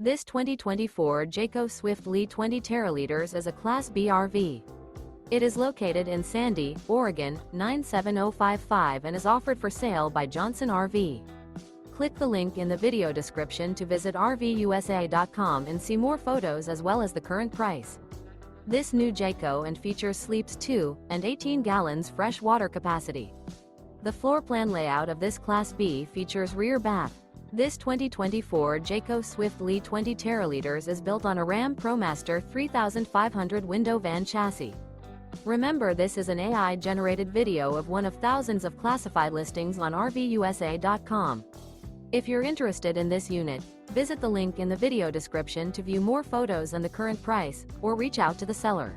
This 2024 Jayco Swift Li 20 teraliters is a Class B RV. It is located in Sandy, Oregon, 97055 and is offered for sale by Johnson RV. Click the link in the video description to visit RVUSA.com and see more photos as well as the current price. This new Jayco and features sleeps 2 and 18 gallons fresh water capacity. The floor plan layout of this Class B features rear bath. This 2024 Jayco Swift Li 20 teraliters is built on a Ram ProMaster 3500 window van chassis. Remember, this is an AI-generated video of one of thousands of classified listings on RVUSA.com. If you're interested in this unit, visit the link in the video description to view more photos and the current price, or reach out to the seller.